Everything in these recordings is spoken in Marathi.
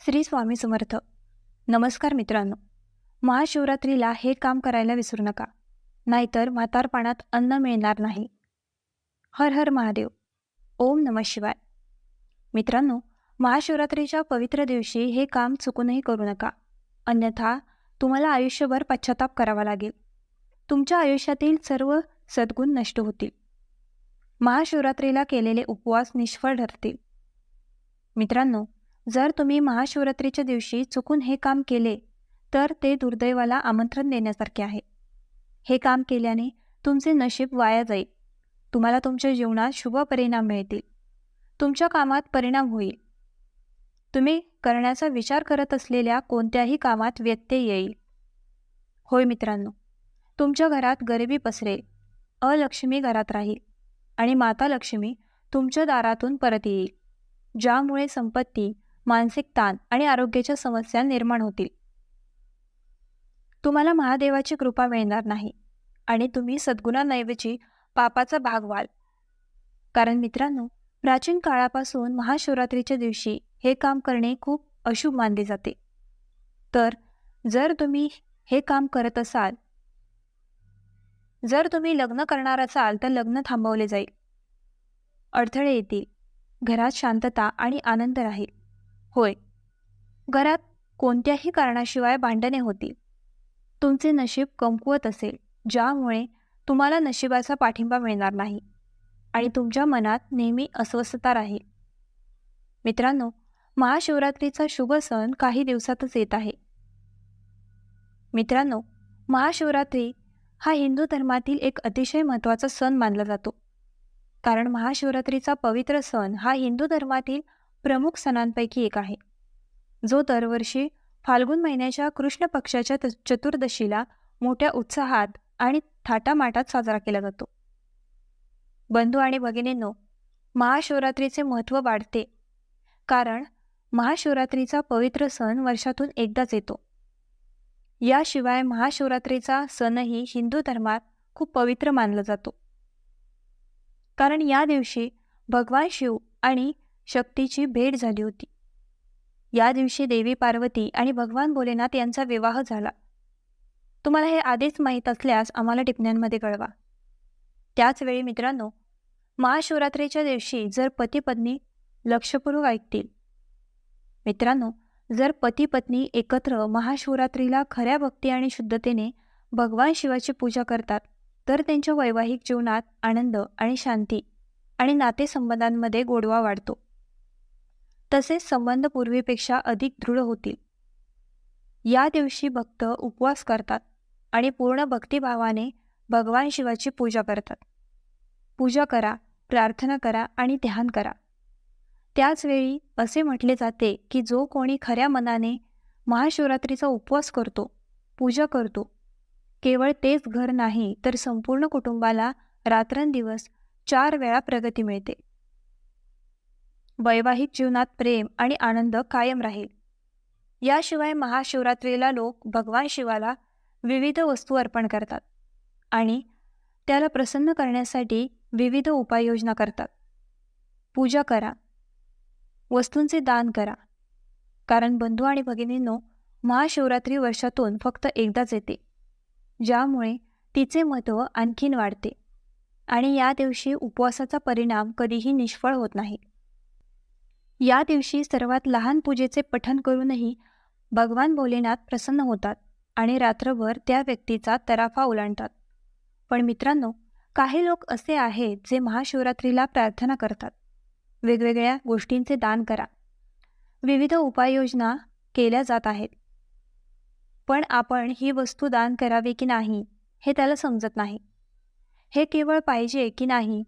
श्री स्वामी समर्थ. नमस्कार मित्रांनो. महाशिवरात्रीला हे काम करायला विसरू नका, नाहीतर म्हातारपणात अन्न मिळणार नाही. हर हर महादेव. ओम नमः शिवाय. मित्रांनो, महाशिवरात्रीच्या पवित्र दिवशी हे काम चुकूनही करू नका, अन्यथा तुम्हाला आयुष्यभर पश्चाताप करावा लागेल. तुमच्या आयुष्यातील सर्व सद्गुण नष्ट होतील. महाशिवरात्रीला केलेले उपवास निष्फळ ठरतील. मित्रांनो, जर तुम्ही महाशिवरात्रीच्या दिवशी चुकून हे काम केले तर ते दुर्दैवाला आमंत्रण देण्यासारखे आहे. हे काम केल्याने तुमचे नशीब वाया जाईल. तुम्हाला तुमच्या जीवनात शुभ परिणाम मिळतील. तुमच्या कामात परिणाम होईल. तुम्ही करण्याचा विचार करत असलेल्या कोणत्याही कामात व्यत्यय येईल. होय मित्रांनो, तुमच्या घरात गरिबी पसरेल, अलक्ष्मी घरात राहील आणि माता लक्ष्मी तुमच्या दारातून परत येईल, ज्यामुळे संपत्ती, मानसिक ताण आणि आरोग्याच्या समस्या निर्माण होतील. तुम्हाला महादेवाची कृपा मिळणार नाही आणि तुम्ही सद्गुणांऐवजी पापाचा भाग व्हाल. कारण मित्रांनो, प्राचीन काळापासून महाशिवरात्रीच्या दिवशी हे काम करणे खूप अशुभ मानले जाते. तर जर तुम्ही हे काम करत असाल, जर तुम्ही लग्न करणार असाल तर लग्न थांबवले जाईल, अडथळे येतील, घरात शांतता आणि आनंद राहील. होय, घरात कोणत्याही कारणाशिवाय भांडणे होतील. तुमचे नशीब कमकुवत असेल, ज्यामुळे तुम्हाला नशिबाचा पाठिंबा मिळणार नाही आणि तुमच्या मनात नेहमी अस्वस्थता राहील. मित्रांनो, महाशिवरात्रीचा शुभ सण काही दिवसातच येत आहे. मित्रांनो, महाशिवरात्री हा हिंदू धर्मातील एक अतिशय महत्त्वाचा सण मानला जातो. कारण महाशिवरात्रीचा पवित्र सण हा हिंदू धर्मातील प्रमुख सणांपैकी एक आहे, जो दरवर्षी फाल्गुन महिन्याच्या कृष्ण पक्षाच्या चतुर्दशीला मोठ्या उत्साहात आणि थाटामाटात साजरा केला जातो. बंधू आणि भगिनींनो, महाशिवरात्रीचे महत्त्व वाढते कारण महाशिवरात्रीचा पवित्र सण वर्षातून एकदाच येतो. याशिवाय महाशिवरात्रीचा सणही हिंदू धर्मात खूप पवित्र मानला जातो. कारण या दिवशी भगवान शिव आणि शक्तीची भेट झाली होती. या दिवशी देवी पार्वती आणि भगवान भोलेनाथ यांचा विवाह झाला. तुम्हाला हे आधीच माहीत असल्यास आम्हाला टिप्पण्यांमध्ये कळवा. त्याचवेळी मित्रांनो, महाशिवरात्रीच्या दिवशी जर पती पत्नी लक्षपूर्वक ऐकतील, मित्रांनो, जर पती पत्नी एकत्र महाशिवरात्रीला खऱ्या भक्ती आणि शुद्धतेने भगवान शिवाची पूजा करतात, तर त्यांच्या वैवाहिक जीवनात आनंद आणि शांती आणि नातेसंबंधांमध्ये गोडवा वाढतो. तसेच संबंध पूर्वीपेक्षा अधिक दृढ होतील. या दिवशी भक्त उपवास करतात आणि पूर्ण भक्तिभावाने भगवान शिवाची पूजा करतात. पूजा करा, प्रार्थना करा आणि ध्यान करा. त्याचवेळी असे म्हटले जाते की जो कोणी खऱ्या मनाने महाशिवरात्रीचा उपवास करतो, पूजा करतो, केवळ तेच घर नाही तर संपूर्ण कुटुंबाला रात्रंदिवस 4 वेळा प्रगती मिळते. वैवाहिक जीवनात प्रेम आणि आनंद कायम राहील. याशिवाय महाशिवरात्रीला लोक भगवान शिवाला विविध वस्तू अर्पण करतात आणि त्याला प्रसन्न करण्यासाठी विविध उपाययोजना करतात. पूजा करा, वस्तूंचे दान करा. कारण बंधू आणि भगिनींनो, महाशिवरात्री वर्षातून फक्त एकदाच येते, ज्यामुळे तिचे महत्त्व आणखीन वाढते आणि या दिवशी उपवासाचा परिणाम कधीही निष्फळ होत नाही. या दिवशी सर्वात लहान पूजेचे पठण करूनही भगवान भोलेनाथ प्रसन्न होतात आणि रात्रभर त्या व्यक्तीचा तराफा ओलांडतात. पण मित्रांनो, काही लोक असे आहेत जे महाशिवरात्रीला प्रार्थना करतात, वेगवेगळ्या गोष्टींचे दान करा, विविध उपाययोजना केल्या जात आहेत, पण आपण ही वस्तू दान करावी की नाही हे त्याला समजत नाही. हे केवळ पाहिजे की नाही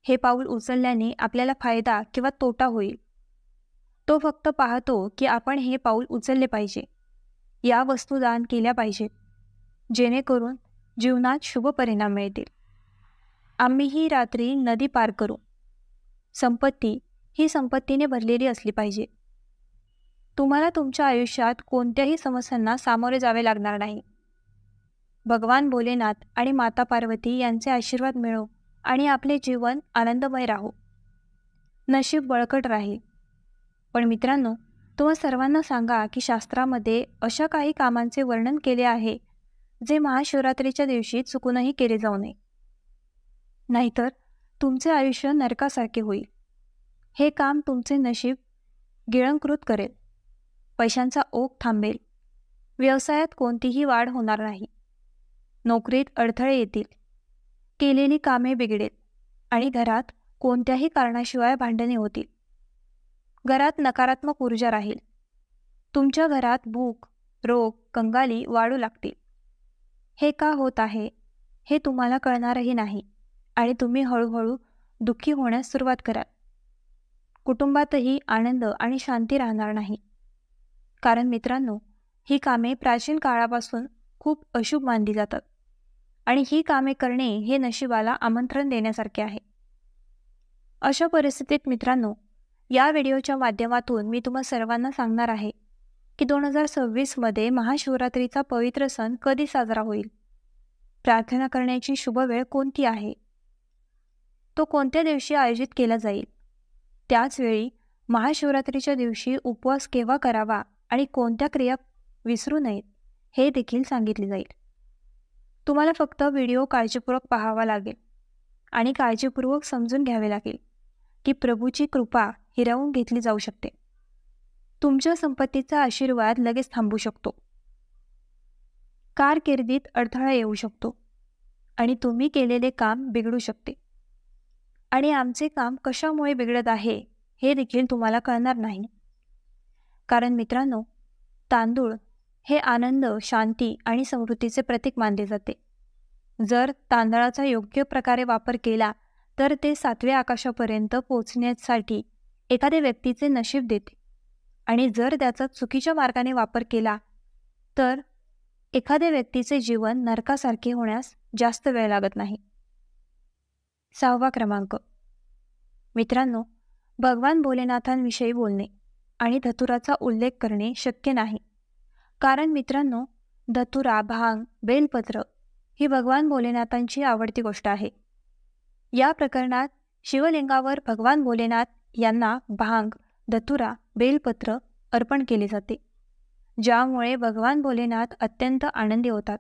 हे पाऊल उचलल्याने आपल्याला फायदा किंवा तोटा होईल. तो फक्त पाहतो की आपण हे पाऊल उचलले पाहिजे, या वस्तू दान केल्या पाहिजेत, जेणेकरून जीवनात शुभ परिणाम मिळतील. आम्ही ही रात्री नदी पार करू. संपत्ती ही संपत्तीने भरलेली असली पाहिजे. तुम्हाला तुमच्या आयुष्यात कोणत्याही समस्यांना सामोरे जावे लागणार नाही. भगवान भोलेनाथ आणि माता पार्वती यांचे आशीर्वाद मिळो आणि आपले जीवन आनंदमय राहो. नशीब बळकट राहील. पण मित्रांनो, तुम्हा सर्वांना सांगा की शास्त्रामध्ये अशा काही कामांचे वर्णन केले आहे जे महाशिवरात्रीच्या दिवशी चुकूनही केले जाऊ नये. नाहीतर तुमचे आयुष्य नरकासारखे होईल. हे काम तुमचे नशीब गिळंकृत करेल, पैशांचा ओघ थांबेल, व्यवसायात कोणतीही वाढ होणार नाही, नोकरीत अडथळे येतील, केलेली कामे बिघडेल आणि घरात कोणत्याही कारणाशिवाय भांडणे होतील. घरात नकारात्मक ऊर्जा राहील. तुमच्या घरात भूक, रोग, कंगाली वाढू लागतील. हे का होत आहे हे तुम्हाला कळणारही नाही आणि तुम्ही हळूहळू दुःखी होण्यास सुरुवात कराल. कुटुंबातही आनंद आणि शांती राहणार नाही. कारण मित्रांनो, ही कामे प्राचीन काळापासून खूप अशुभ मानली जातात आणि ही कामे करणे हे नशिबाला आमंत्रण देण्यासारखे आहे. अशा परिस्थितीत मित्रांनो, या व्हिडिओच्या माध्यमातून मी तुम्हा सर्वांना सांगणार आहे की 2026मध्ये महाशिवरात्रीचा पवित्र सण कधी साजरा होईल, प्रार्थना करण्याची शुभ वेळ कोणती आहे, तो कोणत्या दिवशी आयोजित केला जाईल, त्याचवेळी महाशिवरात्रीच्या दिवशी उपवास केव्हा करावा आणि कोणत्या क्रिया विसरू नयेत हे देखील सांगितले जाईल. तुम्हाला फक्त व्हिडिओ काळजीपूर्वक पाहावा लागेल आणि काळजीपूर्वक समजून घ्यावे लागेल की प्रभूची कृपा हिरावून घेतली जाऊ शकते. तुमच्या संपत्तीचा आशीर्वाद लगेच थांबू शकतो, कारकिर्दीत अडथळा येऊ शकतो आणि तुम्ही केलेले काम बिघडू शकते. आणि आमचे काम कशामुळे बिघडत आहे हे देखील तुम्हाला कळणार नाही. कारण मित्रांनो, तांदूळ हे आनंद, शांती आणि समृद्धीचे प्रतीक मानले जाते. जर तांदळाचा योग्य प्रकारे वापर केला तर ते 7व्या आकाशापर्यंत पोहोचण्यासाठी एखाद्या व्यक्तीचे नशीब देते आणि जर त्याचा चुकीच्या मार्गाने वापर केला तर एखाद्या व्यक्तीचे जीवन नरकासारखे होण्यास जास्त वेळ लागत नाही. 6वा क्रमांक. मित्रांनो, भगवान भोलेनाथांविषयी बोलणे आणि धतुराचा उल्लेख करणे शक्य नाही. कारण मित्रांनो, धतुरा, भांग, बेलपत्र ही भगवान भोलेनाथांची आवडती गोष्ट आहे. या प्रकरणात शिवलिंगावर भगवान भोलेनाथ यांना भांग, धतुरा, बेलपत्र अर्पण केले जाते, ज्यामुळे भगवान भोलेनाथ अत्यंत आनंदी होतात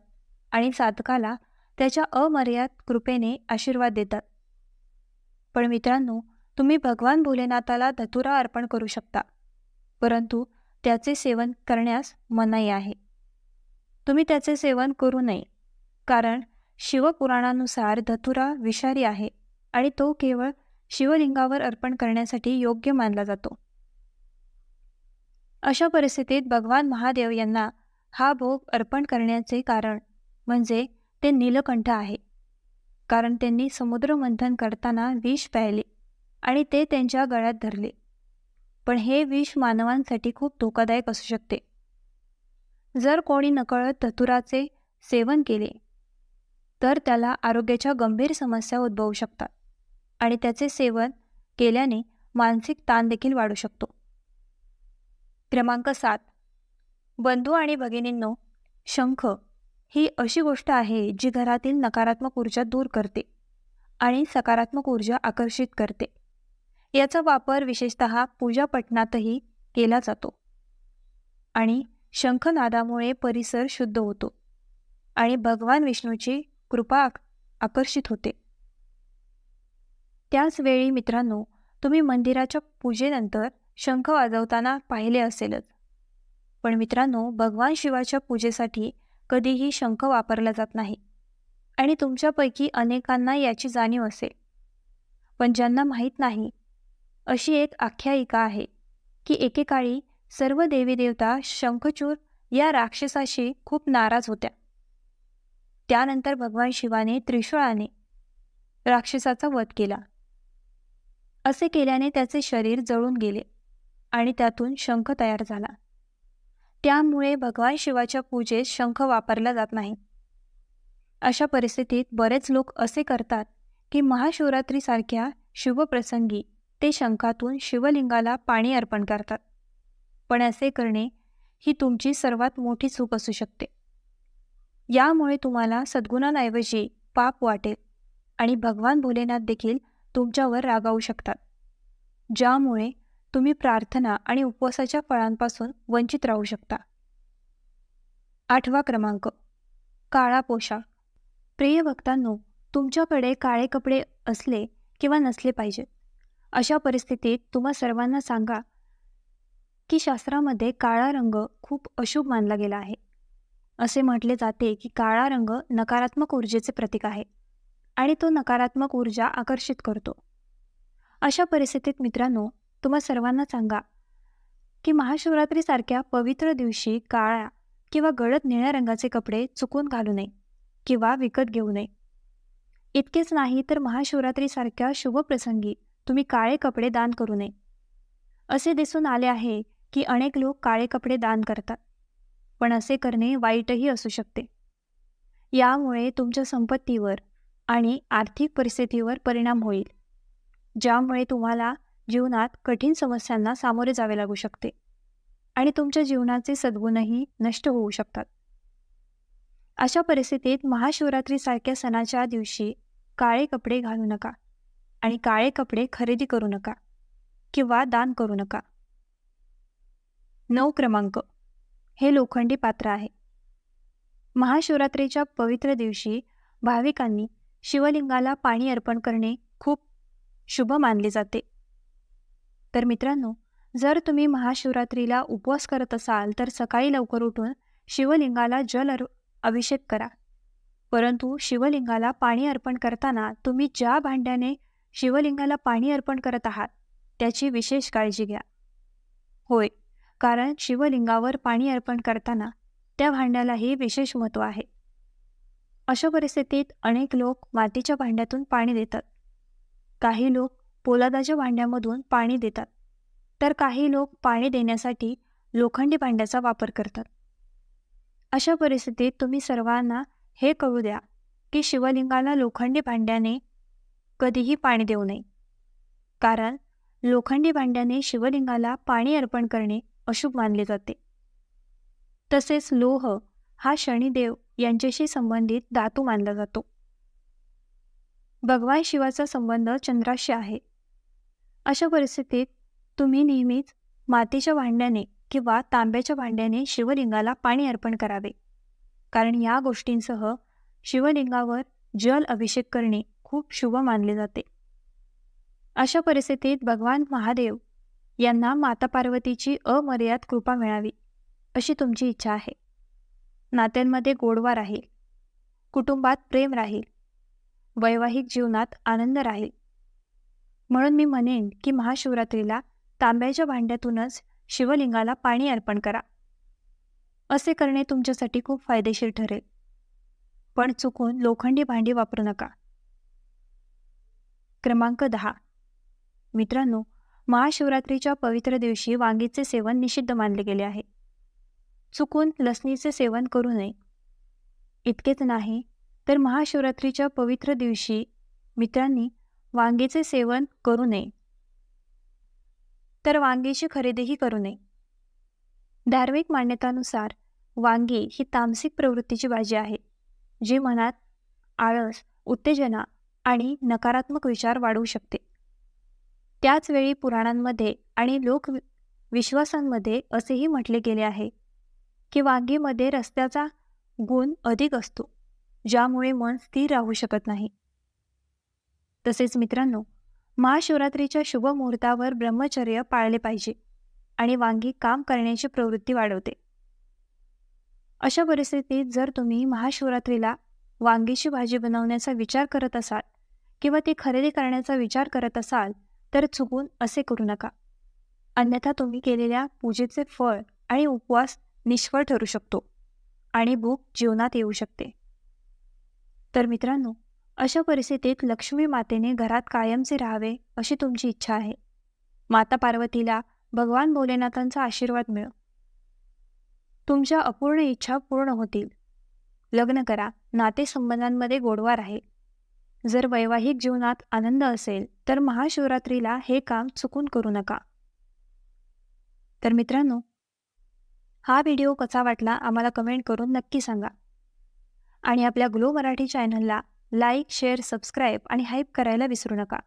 आणि साधकाला त्याच्या अमर्याद कृपेने आशीर्वाद देतात. पण मित्रांनो, तुम्ही भगवान भोलेनाथाला धतुरा अर्पण करू शकता, परंतु त्याचे सेवन करण्यास मनाई आहे. तुम्ही त्याचे सेवन करू नये, कारण शिवपुराणानुसार धतुरा विषारी आहे आणि तो केवळ शिवलिंगावर अर्पण करण्यासाठी योग्य मानला जातो. अशा परिस्थितीत भगवान महादेव यांना हा भोग अर्पण करण्याचे कारण म्हणजे ते नीलकंठ आहे. कारण त्यांनी समुद्रमंथन करताना विष प्यायले आणि ते त्यांच्या गळ्यात धरले. पण हे विष मानवांसाठी खूप धोकादायक असू शकते. जर कोणी नकळत धतुराचे सेवन केले तर त्याला आरोग्याच्या गंभीर समस्या उद्भवू शकतात आणि त्याचे सेवन केल्याने मानसिक ताण देखील वाढू शकतो. क्रमांक 7. बंधू आणि भगिनींनो, शंख ही अशी गोष्ट आहे जी घरातील नकारात्मक ऊर्जा दूर करते आणि सकारात्मक ऊर्जा आकर्षित करते. याचा वापर विशेषतः पूजापटनातही केला जातो आणि शंखनादामुळे परिसर शुद्ध होतो आणि भगवान विष्णूची कृपा आकर्षित होते. त्याच वेळी मित्रांनो, तुम्ही मंदिराच्या पूजेनंतर शंख वाजवताना पाहिले असेलच. पण मित्रांनो, भगवान शिवाच्या पूजेसाठी कधीही शंख वापरला जात नाही आणि तुमच्यापैकी अनेकांना याची जाणीव असेल. पण ज्यांना माहीत नाही, अशी एक आख्यायिका आहे की एकेकाळी सर्व देवीदेवता शंखचूर या राक्षसाशी खूप नाराज होत्या. त्यानंतर भगवान शिवाने त्रिशूळाने राक्षसाचा वध केला. असे केल्याने त्याचे शरीर जळून गेले आणि त्यातून शंख तयार झाला. त्यामुळे भगवान शिवाच्या पूजेत शंख वापरला जात नाही. अशा परिस्थितीत बरेच लोक असे करतात की महाशिवरात्रीसारख्या शुभप्रसंगी ते शंखातून शिवलिंगाला पाणी अर्पण करतात. पण असे करणे ही तुमची सर्वात मोठी चूक असू शकते. यामुळे तुम्हाला सद्गुणांऐवजी पाप वाटेल आणि भगवान भोलेनाथ देखील तुमच्यावर रागावू शकतात, ज्यामुळे तुम्ही प्रार्थना आणि उपवासाच्या फळांपासून वंचित राहू शकता. 8वा क्रमांक, काळा पोशाख. प्रिय भक्तांनो, तुमच्याकडे काळे कपडे असले किंवा नसले पाहिजेत. अशा परिस्थितीत तुम्हा सर्वांना सांगा की शास्त्रामध्ये काळा रंग खूप अशुभ मानला गेला आहे. असे म्हटले जाते की काळा रंग नकारात्मक ऊर्जेचे प्रतीक आहे आणि तो नकारात्मक ऊर्जा आकर्षित करतो. अशा परिस्थितीत मित्रांनो, तुम्हा सर्वांना सांगा की महाशिवरात्रीसारख्या पवित्र दिवशी काळ्या किंवा गडद निळ्या रंगाचे कपडे चुकून घालू नये किंवा विकत घेऊ नये. इतकेच नाही तर महाशिवरात्रीसारख्या शुभ प्रसंगी तुम्ही काळे कपडे दान करू नये. असे दिसून आले आहे की अनेक लोक काळे कपडे दान करतात, पण असे करणे वाईटही असू शकते. यामुळे तुमच्या संपत्तीवर आणि आर्थिक परिस्थितीवर परिणाम होईल, ज्यामुळे तुम्हाला जीवनात कठीण समस्यांना सामोरे जावे लागू शकते आणि तुमच्या जीवनाचे सद्गुणही नष्ट होऊ शकतात. अशा परिस्थितीत महाशिवरात्रीसारख्या सणाच्या दिवशी काळे कपडे घालू नका आणि काळे कपडे खरेदी करू नका किंवा दान करू नका. 9 क्रमांक, हे लोखंडी पात्र आहे. महाशिवरात्रीच्या पवित्र दिवशी भाविकांनी शिवलिंगाला पाणी अर्पण करणे खूप शुभ मानले जाते. तर मित्रांनो, जर तुम्ही महाशिवरात्रीला उपवास करत असाल तर सकाळी लवकर उठून शिवलिंगाला अभिषेक करा. परंतु शिवलिंगाला पाणी अर्पण करताना तुम्ही ज्या भांड्याने शिवलिंगाला पाणी अर्पण करत आहात त्याची विशेष काळजी घ्या. होय, कारण शिवलिंगावर पाणी अर्पण करताना त्या भांड्यालाही विशेष महत्त्व आहे. अशा परिस्थितीत अनेक लोक मातीच्या भांड्यातून पाणी देतात, काही लोक पोलादाच्या भांड्यामधून पाणी देतात, तर काही लोक पाणी देण्यासाठी लोखंडी भांड्याचा वापर करतात. अशा परिस्थितीत तुम्ही सर्वांना हे कळू द्या की शिवलिंगाला लोखंडी भांड्याने कधीही पाणी देऊ नये, कारण लोखंडी भांड्याने शिवलिंगाला पाणी अर्पण करणे अशुभ मानले जाते. तसेच लोह हा शनिदेव यांच्याशी संबंधित धातू मानला जातो. भगवान शिवाचा संबंध चंद्राशी आहे. अशा परिस्थितीत तुम्ही नेहमीच मातीच्या भांड्याने किंवा तांब्याच्या भांड्याने शिवलिंगाला पाणी अर्पण करावे, कारण या गोष्टींसह शिवलिंगावर जल अभिषेक करणे खूप शुभ मानले जाते. अशा परिस्थितीत भगवान महादेव यांना माता पार्वतीची अमर्याद कृपा मिळावी अशी तुमची इच्छा आहे. नात्यांमध्ये गोडवा राहील, कुटुंबात प्रेम राहील, वैवाहिक जीवनात आनंद राहील. म्हणून मी म्हणेन की महाशिवरात्रीला तांब्याच्या भांड्यातूनच शिवलिंगाला पाणी अर्पण करा. असे करणे तुमच्यासाठी खूप फायदेशीर ठरेल, पण चुकून लोखंडी भांडी वापरू नका. क्रमांक 10, मित्रांनो, महाशिवरात्रीच्या पवित्र दिवशी वांगीचे सेवन निषिद्ध मानले गेले आहे. चुकून लसणीचे सेवन करू नये. इतकेच नाही तर महाशिवरात्रीच्या पवित्र दिवशी मित्रांनी वांगीचे सेवन करू नये, तर वांगीची खरेदीही करू नये. धार्मिक मान्यतानुसार वांगी ही तामसिक प्रवृत्तीची भाजी आहे, जी मनात आळस, उत्तेजना आणि नकारात्मक विचार वाढवू शकते. त्याचवेळी पुराणांमध्ये आणि लोकविश्वासांमध्ये असेही म्हटले गेले आहे की वांगीमध्ये रस्त्याचा गुण अधिक असतो, ज्यामुळे मन स्थिर राहू शकत नाही. तसेच मित्रांनो, महाशिवरात्रीच्या शुभ मुहूर्तावर ब्रह्मचर्य पाळले पाहिजे आणि वांगी काम करण्याची प्रवृत्ती वाढवते. अशा परिस्थितीत जर तुम्ही महाशिवरात्रीला वांगीची भाजी बनवण्याचा विचार करत असाल किंवा ती खरेदी करण्याचा विचार करत असाल तर चुकून असे करू नका, अन्यथा तुम्ही केलेल्या पूजेचे फळ आणि उपवास निष्फळ ठरू शकतो आणि भूक जीवनात येऊ शकते. तर मित्रांनो, अशा परिस्थितीत लक्ष्मी मातेने घरात कायमचे राहावे अशी तुमची इच्छा आहे. माता पार्वतीला भगवान भोलेनाथांचा आशीर्वाद मिळो. तुमच्या अपूर्ण इच्छा पूर्ण होतील. लग्न करा, नातेसंबंधांमध्ये गोडवा राहील. जर वैवाहिक जीवनात आनंद असेल तर महाशिवरात्रीला हे काम चुकून करू नका. तर मित्रांनो, हा व्हिडिओ कसा वाटला आम्हाला कमेंट करून नक्की सांगा आणि आपल्या ग्लो मराठी चॅनलला लाईक, शेअर, सबस्क्राईब आणि हाईप करायला विसरू नका.